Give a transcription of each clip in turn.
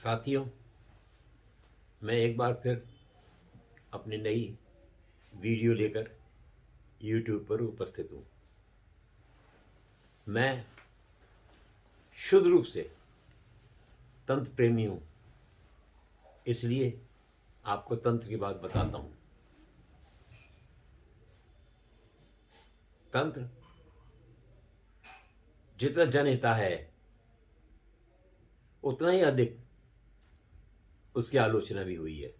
साथियों, मैं एक बार फिर अपनी नई वीडियो लेकर YouTube पर उपस्थित हूँ। मैं शुद्ध रूप से तंत्र प्रेमी हूँ, इसलिए आपको तंत्र की बात बताता हूँ। तंत्र जितना जनहिता है उतना ही अधिक उसकी आलोचना भी हुई है।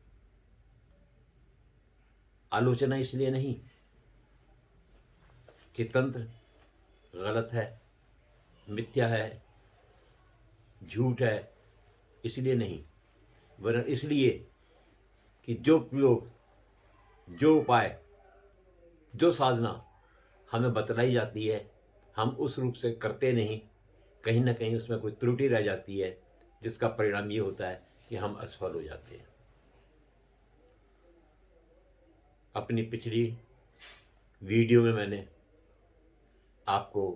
आलोचना इसलिए नहीं कि तंत्र गलत है, मिथ्या है, झूठ है, इसलिए नहीं, वरन इसलिए कि जो प्रयोग, जो उपाय, जो साधना हमें बतलाई जाती है, हम उस रूप से करते नहीं। कहीं ना कहीं उसमें कोई त्रुटि रह जाती है, जिसका परिणाम ये होता है कि हम असफल हो जाते हैं। अपनी पिछली वीडियो में मैंने आपको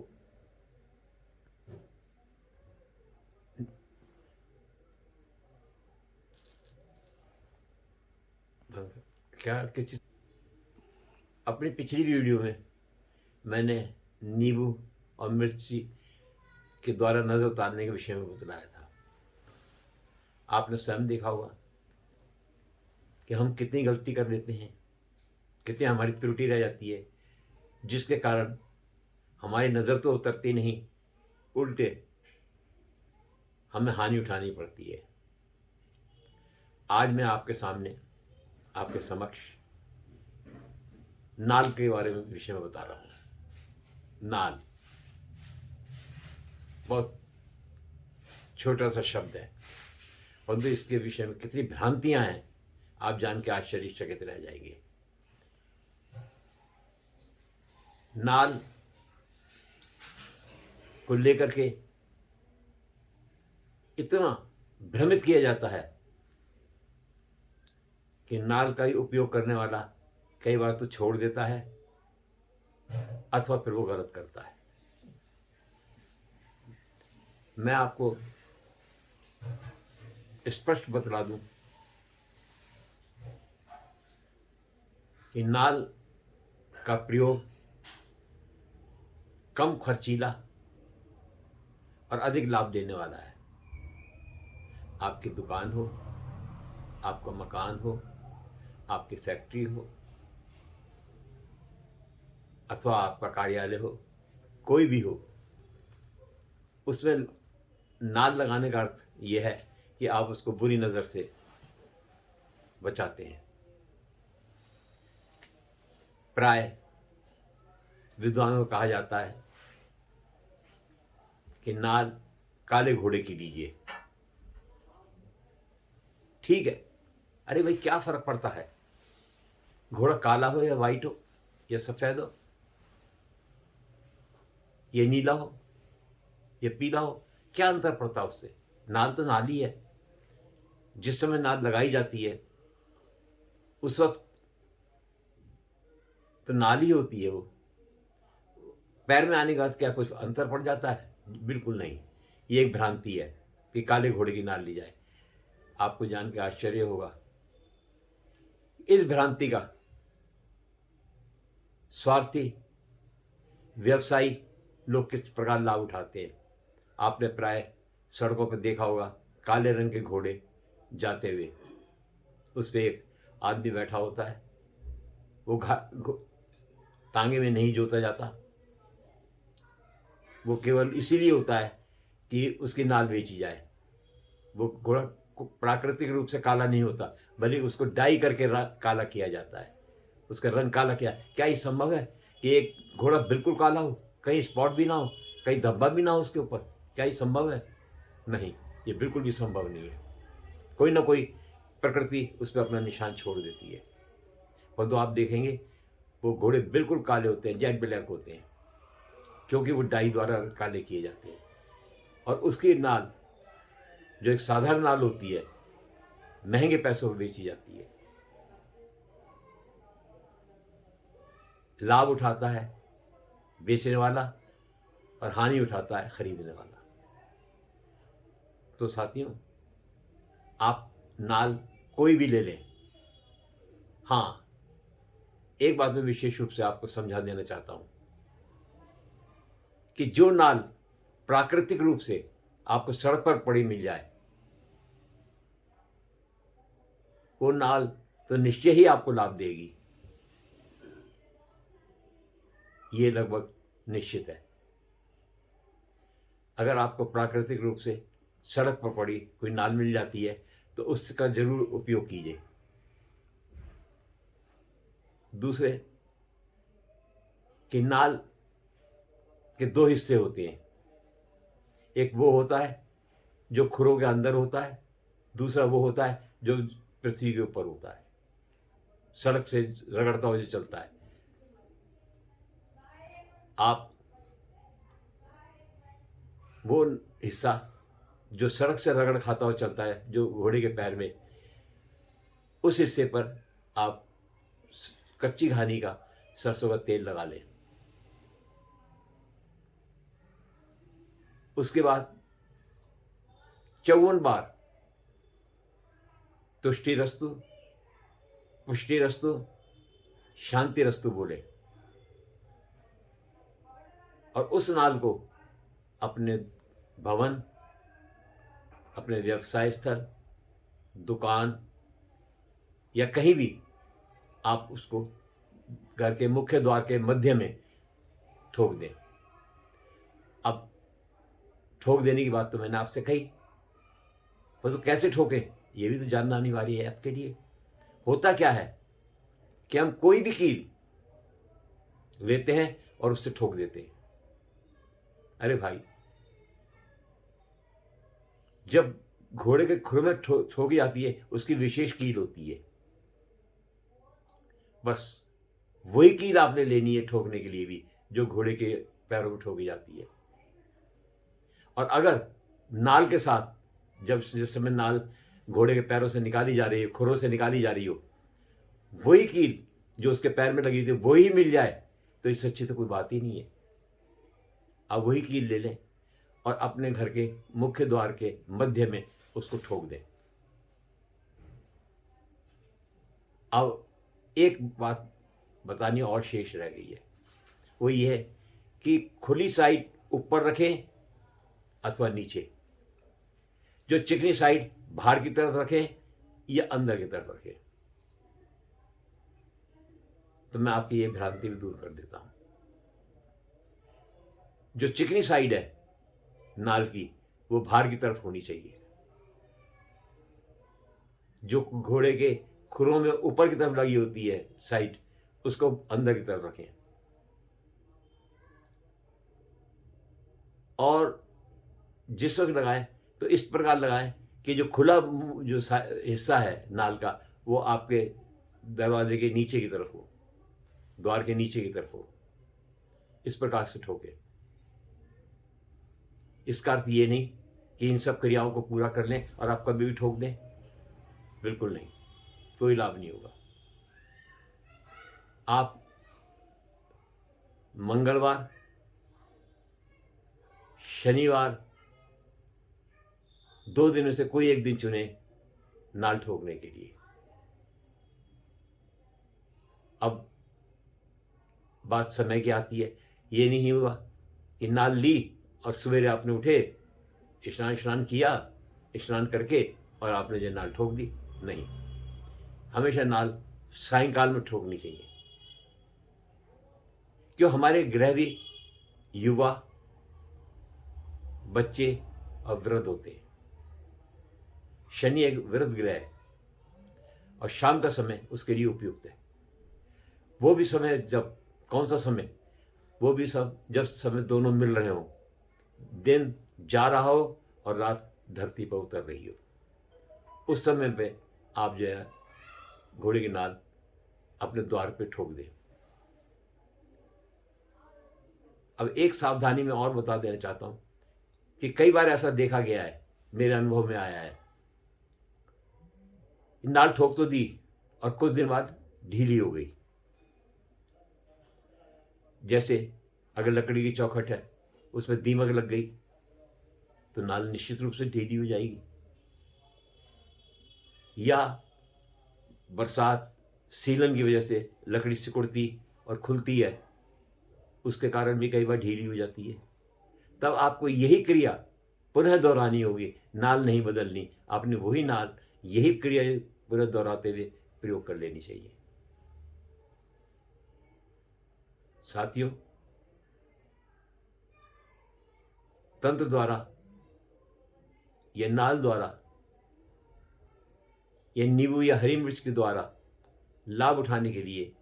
क्या किस चीज़ अपनी पिछली वीडियो में मैंने नींबू और मिर्ची के द्वारा नज़र उतारने के विषय में बतलाया था। आपने स्वयं देखा होगा कि हम कितनी गलती कर लेते हैं, कितनी हमारी त्रुटि रह जाती है, जिसके कारण हमारी नज़र तो उतरती नहीं, उल्टे हमें हानि उठानी पड़ती है। आज मैं आपके सामने, आपके समक्ष नाल के बारे में विषय में बता रहा हूँ। नाल बहुत छोटा सा शब्द है, परंतु इसके विषय में कितनी भ्रांतियां हैं, आप जान के आश्चर्यचकित रह जाएंगे। नाल को लेकर के इतना भ्रमित किया जाता है कि नाल का ही उपयोग करने वाला कई बार तो छोड़ देता है, अथवा फिर वो गलत करता है। मैं आपको स्पष्ट बतला दूं कि नाल का प्रयोग कम खर्चीला और अधिक लाभ देने वाला है। आपकी दुकान हो, आपका मकान हो, आपकी फैक्ट्री हो, अथवा आपका कार्यालय हो, कोई भी हो, उसमें नाल लगाने का अर्थ यह है कि आप उसको बुरी नज़र से बचाते हैं। प्राय विद्वानों को कहा जाता है कि नाल काले घोड़े की लीजिए। ठीक है, अरे भाई क्या फर्क पड़ता है, घोड़ा काला हो या वाइट हो या सफेद हो या नीला हो या पीला हो, क्या अंतर पड़ता है उससे? नाल तो नाल ही है। जिस समय नाल लगाई जाती है उस वक्त तो नाल ही होती है। वो पैर में आने के बाद क्या कुछ अंतर पड़ जाता है? बिल्कुल नहीं। ये एक भ्रांति है कि काले घोड़े की नाल ली जाए। आपको जान के आश्चर्य होगा इस भ्रांति का स्वार्थी व्यवसायी लोग किस प्रकार लाभ उठाते हैं। आपने प्राय सड़कों पर देखा होगा काले रंग के घोड़े जाते हुए, उस पर एक आदमी बैठा होता है। वो तांगे में नहीं जोता जाता, वो केवल इसीलिए होता है कि उसकी नाल बेची जाए। वो घोड़ा प्राकृतिक रूप से काला नहीं होता, बल्कि उसको डाई करके काला किया जाता है। उसका रंग काला किया, क्या ये संभव है कि एक घोड़ा बिल्कुल काला हो, कहीं स्पॉट भी ना हो, कहीं धब्बा भी ना हो उसके ऊपर? क्या ये संभव है? नहीं, ये बिल्कुल भी संभव नहीं है। कोई ना कोई प्रकृति उस पर अपना निशान छोड़ देती है। परंतु आप देखेंगे वो घोड़े बिल्कुल काले होते हैं, जेट ब्लैक होते हैं, क्योंकि वो डाई द्वारा काले किए जाते हैं। और उसकी नाल जो एक साधारण नाल होती है, महंगे पैसों में बेची जाती है। लाभ उठाता है बेचने वाला और हानि उठाता है खरीदने वाला। तो साथियों, आप नाल कोई भी ले लें। हाँ, एक बात मैं विशेष रूप से आपको समझा देना चाहता हूं कि जो नाल प्राकृतिक रूप से आपको सड़क पर पड़ी मिल जाए, वो नाल तो निश्चय ही आपको लाभ देगी, ये लगभग निश्चित है। अगर आपको प्राकृतिक रूप से सड़क पर पड़ी कोई नाल मिल जाती है तो उसका जरूर उपयोग कीजिए। दूसरे कि नाल के दो हिस्से होते हैं, एक वो होता है जो खुरों के अंदर होता है, दूसरा वो होता है जो पृथ्वी के ऊपर होता है, सड़क से रगड़ता हुआ जो चलता है। आप वो हिस्सा जो सड़क से रगड़ खाता हुआ चलता है, जो घोड़े के पैर में, उस हिस्से पर आप कच्ची घानी का सरसों का तेल लगा लें। उसके बाद 54 बार तुष्टि रस्तु, पुष्टि रस्तु, शांति रस्तु बोले और उस नाल को अपने भवन, अपने व्यवसाय स्थल, दुकान या कहीं भी आप उसको घर के मुख्य द्वार के मध्य में ठोक दें। अब ठोक देने की बात तो मैंने आपसे कही, पर तो कैसे ठोकें ये भी तो जानना अनिवार्य है आपके लिए। होता क्या है कि हम कोई भी कील लेते हैं और उससे ठोक देते हैं। अरे भाई, जब घोड़े के खुर में ठोकी जाती है उसकी विशेष कील होती है, बस वही कील आपने लेनी है ठोकने के लिए भी जो घोड़े के पैरों में ठोकी जाती है। और अगर नाल के साथ जब जिस समय नाल घोड़े के पैरों से निकाली जा रही है, खुरों से निकाली जा रही हो, वही कील जो उसके पैर में लगी थी वही मिल जाए तो इससे अच्छी तो कोई बात ही नहीं है। आप वही कील ले लें और अपने घर के मुख्य द्वार के मध्य में उसको ठोक दें। अब एक बात बतानी और शेष रह गई है, वो ये है कि खुली साइड ऊपर रखें अथवा नीचे, जो चिकनी साइड बाहर की तरफ रखें या अंदर की तरफ रखें। तो मैं आपकी ये भ्रांति भी दूर कर देता हूं। जो चिकनी साइड है नाल की वो बाहर की तरफ होनी चाहिए, जो घोड़े के खुरों में ऊपर की तरफ लगी होती है साइड, उसको अंदर की तरफ रखें। और जिस वक्त लगाएं तो इस प्रकार लगाएं कि जो खुला जो हिस्सा है नाल का वो आपके दरवाजे के नीचे की तरफ हो, द्वार के नीचे की तरफ हो। इस प्रकार से ठोके। इसका अर्थ ये नहीं कि इन सब क्रियाओं को पूरा कर लें और आप कभी भी ठोक दें, बिल्कुल नहीं, कोई लाभ नहीं होगा। आप मंगलवार, शनिवार, 2 दिनों से कोई एक दिन चुने नाल ठोकने के लिए। अब बात समय की आती है, ये नहीं हुआ कि नाल ली और सवेरे आपने उठे, स्नान किया, स्नान करके और आपने जो नाल ठोक दी। नहीं, हमेशा नाल सायंकाल में ठोकनी चाहिए। क्यों? हमारे ग्रह भी युवा, बच्चे और वृद्ध होते हैं। शनि एक वृद्ध ग्रह है और शाम का समय उसके लिए उपयुक्त है। वो भी समय जब, कौन सा समय? वो भी सब जब समय दोनों मिल रहे हों, दिन जा रहा हो और रात धरती पर उतर रही हो, उस समय पे आप जो है घोड़े की नाल अपने द्वार पे ठोक दें। अब एक सावधानी में और बता देना चाहता हूं कि कई बार ऐसा देखा गया है, मेरे अनुभव में आया है, नाल ठोक तो दी और कुछ दिन बाद ढीली हो गई। जैसे अगर लकड़ी की चौखट है उसमें दीमक लग गई तो नाल निश्चित रूप से ढीली हो जाएगी। या बरसात सीलन की वजह से लकड़ी सिकुड़ती और खुलती है, उसके कारण भी कई बार ढीली हो जाती है। तब आपको यही क्रिया पुनः दोहरानी होगी, नाल नहीं बदलनी। आपने वही नाल, यही क्रिया पुनः दोहराते हुए प्रयोग कर लेनी चाहिए। साथियों, तंत्र द्वारा या नाल द्वारा या नींबू या हरी मिर्च के द्वारा लाभ उठाने के लिए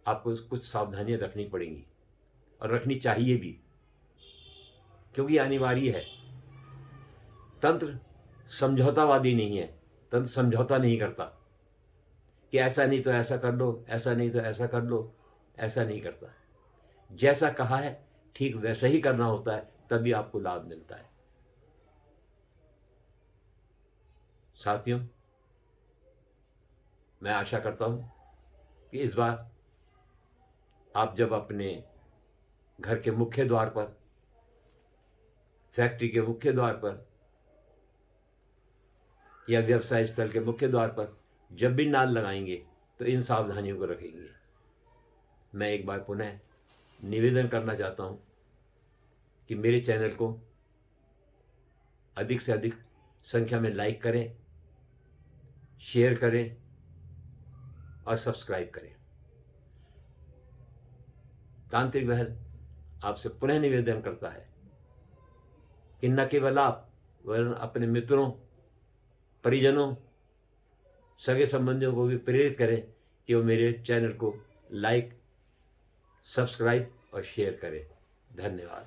आपको कुछ सावधानियां रखनी पड़ेंगी और रखनी चाहिए भी, क्योंकि अनिवार्य है। तंत्र समझौतावादी नहीं है। तंत्र समझौता नहीं करता कि ऐसा नहीं तो ऐसा कर लो, ऐसा नहीं तो ऐसा कर लो, ऐसा नहीं करता। जैसा कहा है ठीक वैसा ही करना होता है, तभी आपको लाभ मिलता है। साथियों, मैं आशा करता हूं कि इस बार आप जब अपने घर के मुख्य द्वार पर, फैक्ट्री के मुख्य द्वार पर या व्यवसाय स्थल के मुख्य द्वार पर जब भी नाल लगाएंगे तो इन सावधानियों को रखेंगे। मैं एक बार पुनः निवेदन करना चाहता हूं कि मेरे चैनल को अधिक से अधिक संख्या में लाइक करें, शेयर करें और सब्सक्राइब करें। तांत्रिक महल आपसे पुनः निवेदन करता है कि न केवल आप वरन अपने मित्रों, परिजनों, सगे संबंधियों को भी प्रेरित करें कि वो मेरे चैनल को लाइक, सब्सक्राइब और शेयर करें। धन्यवाद।